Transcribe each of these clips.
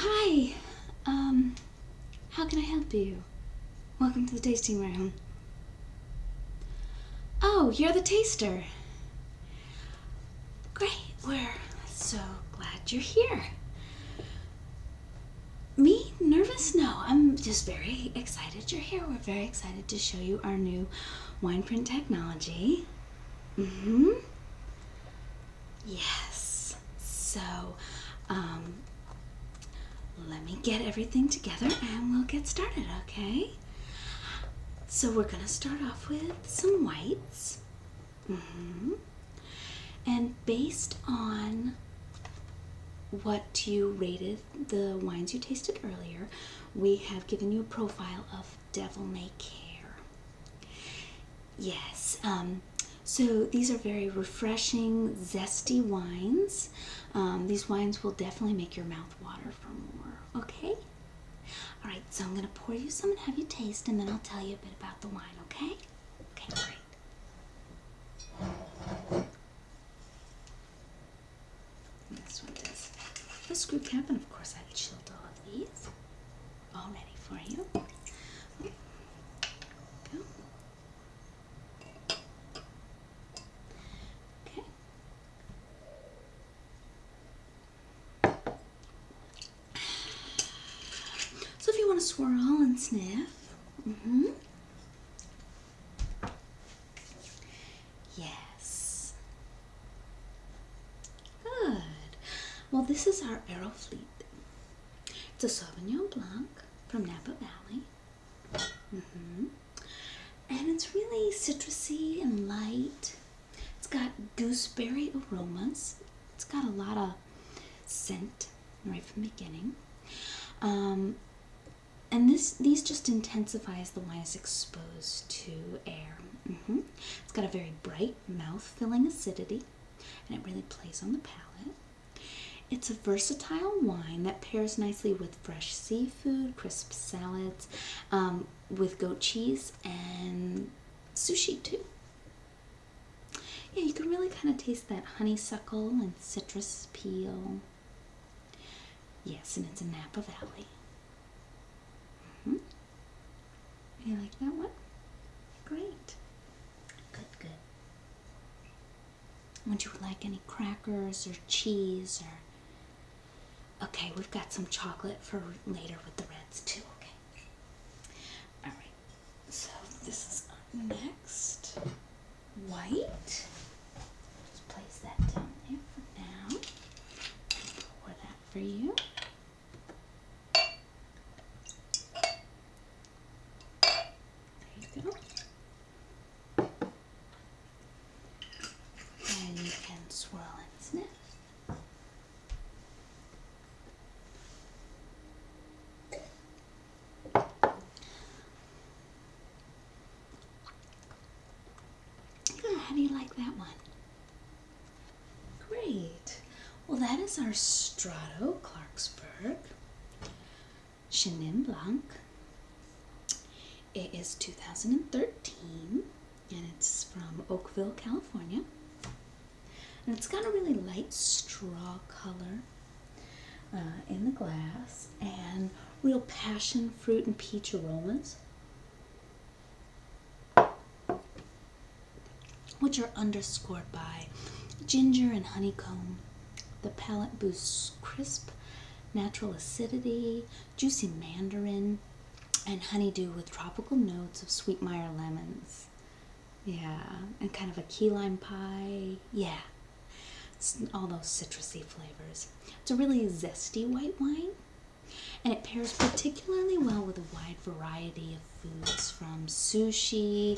hi. Um, how can I help you? Welcome to the tasting room. Oh, you're the taster. Great, we're so glad you're here. Me? Nervous? No, I'm just very excited you're here. We're very excited to show you our new wine print technology. Yes. So, let me get everything together and we'll get started, okay? So we're gonna start off with some whites. And based on what you rated the wines you tasted earlier, we have given you a profile of Devil May Care. Yes, so these are very refreshing, zesty wines. These wines will definitely make your mouth water for more, okay? All right, so I'm gonna pour you some and have you taste, and then I'll tell you a bit about the wine, okay? Okay, great. This one does the screw cap, and of course I've chilled all of these. All ready for you. Go. Okay. So if you want to swirl and sniff. Yes. Good. Well, this is our Aerofleet. It's a Sauvignon Blanc from Napa Valley. And it's really citrusy and light. It's got gooseberry aromas. It's got a lot of scent right from the beginning. And these just intensify as the wine is exposed to air. It's got a very bright, mouth-filling acidity, and it really plays on the palate. It's a versatile wine that pairs nicely with fresh seafood, crisp salads, with goat cheese, and sushi too. Yeah, you can really kind of taste that honeysuckle and citrus peel. Yes, and it's in Napa Valley. You like that one? Great. Good. Would you like any crackers or cheese or... Okay, we've got some chocolate for later with the reds too, okay? All right, so this is our next white. Just place that down there for now. Pour that for you. There you go. And you can swirl and sniff. How do you like that one? Great. Well, that is our Strato Clarksburg Chenin Blanc. It is 2013, and it's from Oakville, California. And it's got a really light straw color in the glass, and real passion fruit and peach aromas, which are underscored by ginger and honeycomb. The palate boosts crisp, natural acidity, juicy mandarin, and honeydew with tropical notes of sweet Meyer lemons. Yeah, and kind of a key lime pie. Yeah, all those citrusy flavors. It's a really zesty white wine, and it pairs particularly well with a wide variety of foods, from sushi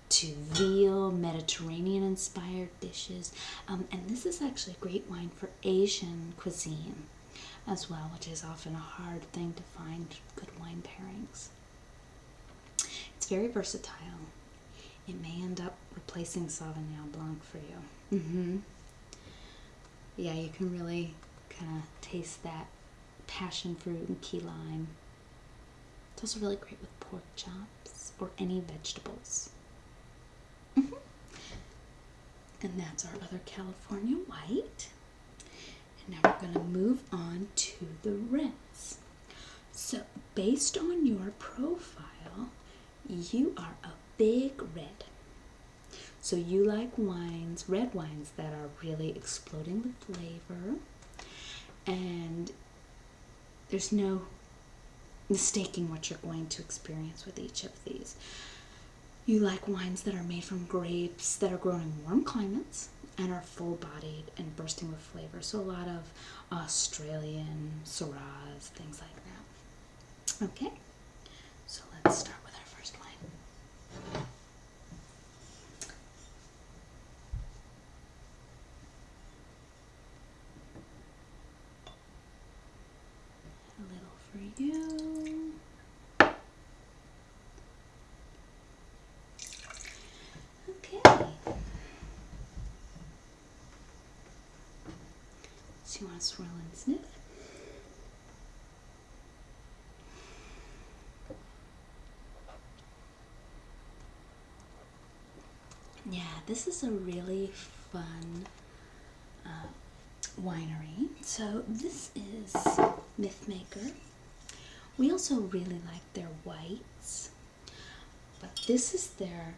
to veal, Mediterranean-inspired dishes. And this is actually a great wine for Asian cuisine as well, which is often a hard thing to find good wine pairings. It's very versatile. It may end up replacing Sauvignon Blanc for you. Yeah, you can really kind of taste that passion fruit and key lime. It's also really great with pork chops or any vegetables. And that's our other California white. And now we're going to move on to the reds. based on your profile, you are a big red. So you like wines, red wines that are really exploding with flavor, and there's no mistaking what you're going to experience with each of these. You like wines that are made from grapes that are grown in warm climates and are full-bodied and bursting with flavor. So a lot of Australian Syrahs, things like that. Okay, so let's start with our first wine. A little for you. Okay. So you want to swirl and sniff? Yeah, this is a really fun winery. So this is Mythmaker. We also really like their whites, but this is their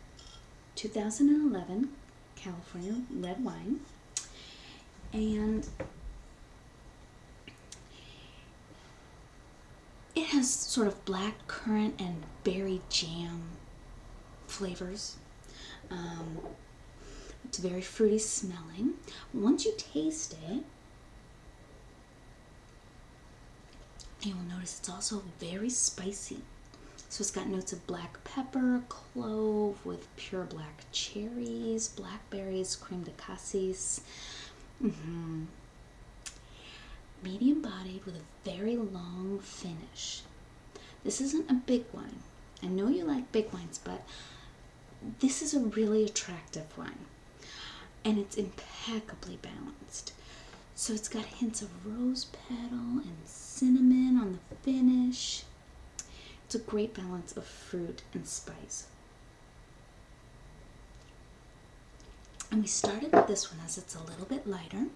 2011 California red wine, and it has sort of black currant and berry jam flavors. It's very fruity smelling. Once you taste it, you will notice it's also very spicy. So it's got notes of black pepper, clove with pure black cherries, blackberries, creme de cassis. Medium bodied with a very long finish. This isn't a big wine. I know you like big wines, but this is a really attractive wine. And it's impeccably balanced. So it's got hints of rose petal and cinnamon on the finish. It's a great balance of fruit and spice. And we started with this one as it's a little bit lighter.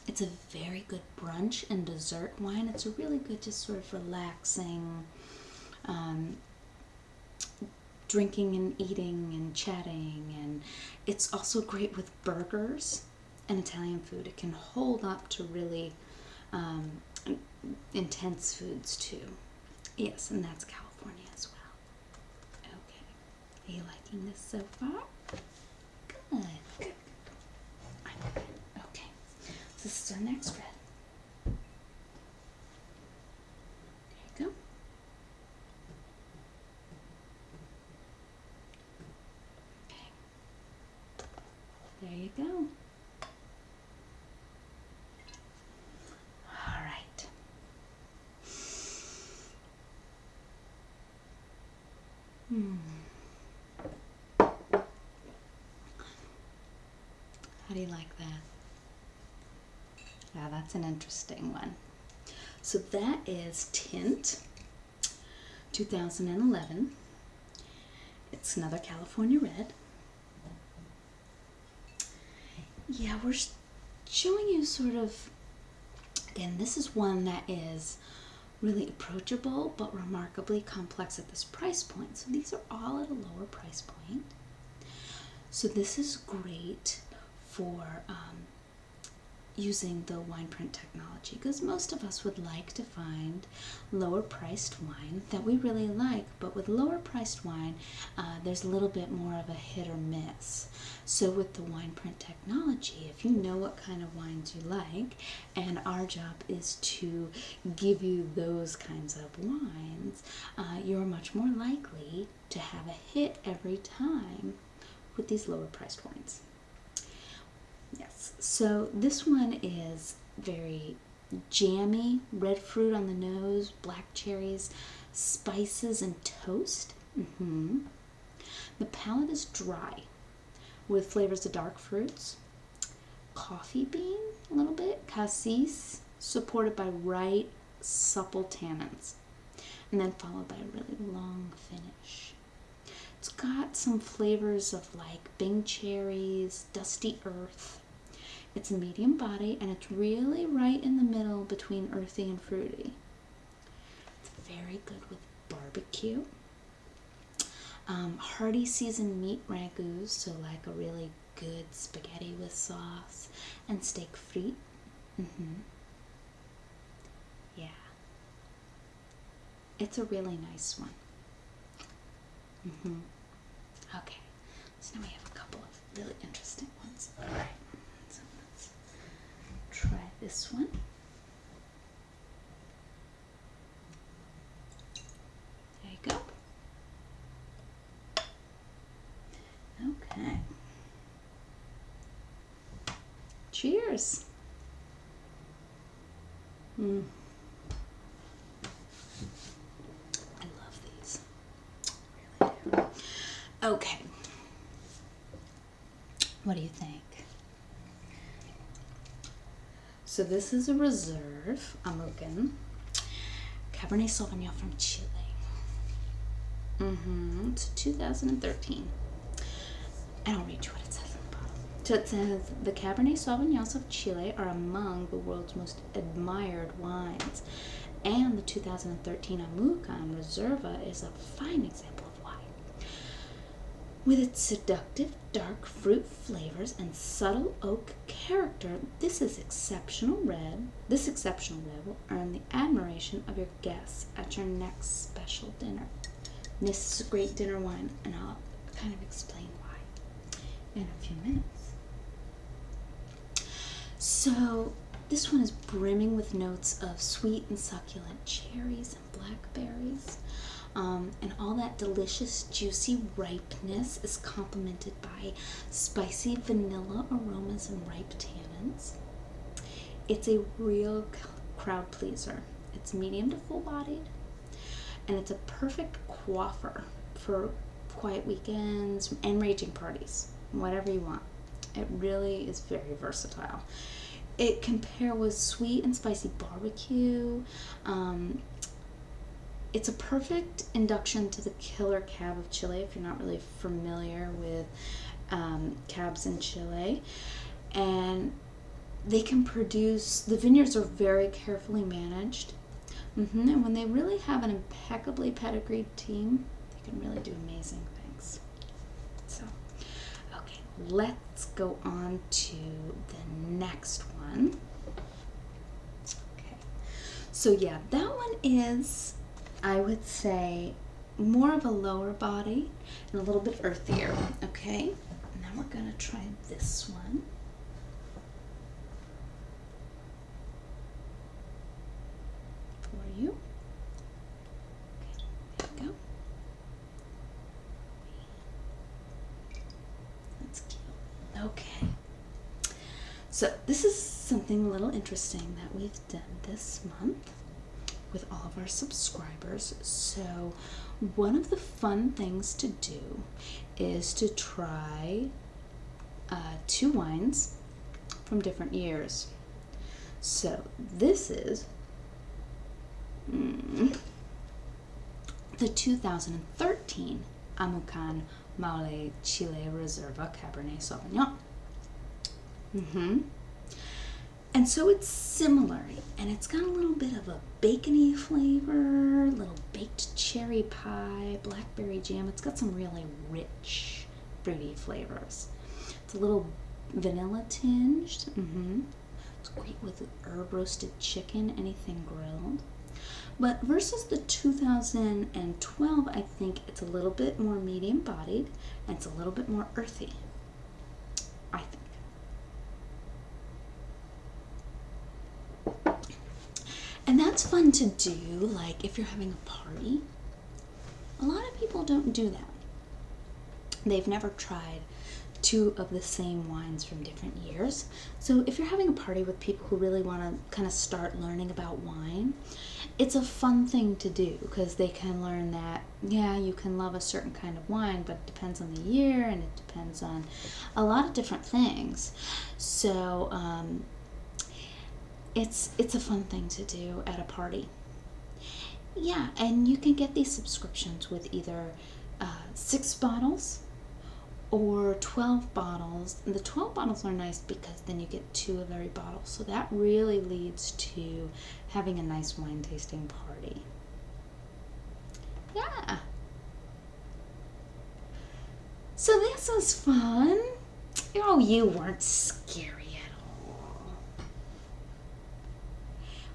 It's a very good brunch and dessert wine. It's a really good, just sort of relaxing, drinking and eating and chatting. And it's also great with burgers and Italian food. It can hold up to really intense foods too. Yes, and that's California as well. Okay, are you liking this so far? Good. Okay, so this is our next red. There you go. Okay. There you go. All right. How do you like that? Yeah, that's an interesting one. So that is Tint 2011. It's another California red. Yeah, we're showing you sort of, again, this is one that is really approachable but remarkably complex at this price point. So these are all at a lower price point. So this is great for using the wine print technology, because most of us would like to find lower priced wine that we really like, but with lower priced wine there's a little bit more of a hit or miss. So with the wine print technology, if you know what kind of wines you like, and our job is to give you those kinds of wines, you're much more likely to have a hit every time with these lower priced wines. Yes, so this one is very jammy, red fruit on the nose, black cherries, spices, and toast. The palate is dry with flavors of dark fruits, coffee bean a little bit, cassis, supported by right, supple tannins, and then followed by a really long finish. It's got some flavors of like Bing cherries, dusty earth. It's a medium body, and it's really right in the middle between earthy and fruity. It's very good with barbecue. Hearty seasoned meat ragout, so like a really good spaghetti with sauce, and steak frites. Yeah. It's a really nice one. Okay, so now we have a couple of really interesting ones. All right, so let's try this one. There you go. Okay. Cheers. I love these. Really do. Okay. What do you think? So this is a reserve Amucan Cabernet Sauvignon from Chile. It's 2013. And I'll read you what it says on the bottle. So it says, the Cabernet Sauvignons of Chile are among the world's most admired wines. And the 2013 Amucan Reserva is a fine example of wine. With its seductive dark fruit flavors and subtle oak character, this exceptional red will earn the admiration of your guests at your next special dinner. And this is a great dinner wine, and I'll kind of explain why in a few minutes. So this one is brimming with notes of sweet and succulent cherries and blackberries. And all that delicious, juicy ripeness is complemented by spicy vanilla aromas and ripe tannins. It's a real crowd pleaser. It's medium to full-bodied, and it's a perfect coiffer for quiet weekends and raging parties, whatever you want. It really is very versatile. It can pair with sweet and spicy barbecue. It's a perfect induction to the killer cab of Chile if you're not really familiar with cabs in Chile. And they can produce, the vineyards are very carefully managed. And when they really have an impeccably pedigreed team, they can really do amazing things. So, okay, let's go on to the next one. Okay, so yeah, that one is, I would say, more of a lower body and a little bit earthier. Okay, now we're gonna try this one. For you. Okay, there you go. That's cute. Okay. So this is something a little interesting that we've done this month with all of our subscribers. So one of the fun things to do is to try 2 wines from different years. So this is the 2013 Amucan Maule Chile Reserva Cabernet Sauvignon. And so it's similar, and it's got a little bit of a bacony flavor, little baked cherry pie, blackberry jam. It's got some really rich, fruity flavors. It's a little vanilla tinged. It's great with herb roasted chicken, anything grilled. But versus the 2012, I think it's a little bit more medium bodied, and it's a little bit more earthy, I think. And that's fun to do, like if you're having a party. A lot of people don't do that. They've never tried 2 of the same wines from different years. So if you're having a party with people who really want to kind of start learning about wine, it's a fun thing to do because they can learn that, yeah, you can love a certain kind of wine, but it depends on the year and it depends on a lot of different things. So, it's a fun thing to do at a party. Yeah, and you can get these subscriptions with either 6 bottles or 12 bottles. And the 12 bottles are nice because then you get 2 of every bottle. So that really leads to having a nice wine tasting party. Yeah. So this was fun. Oh, you weren't scary at all.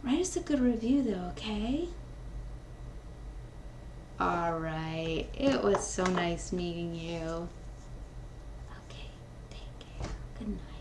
Write us a good review though, okay? All right. It was so nice meeting you. Okay, take care. Good night.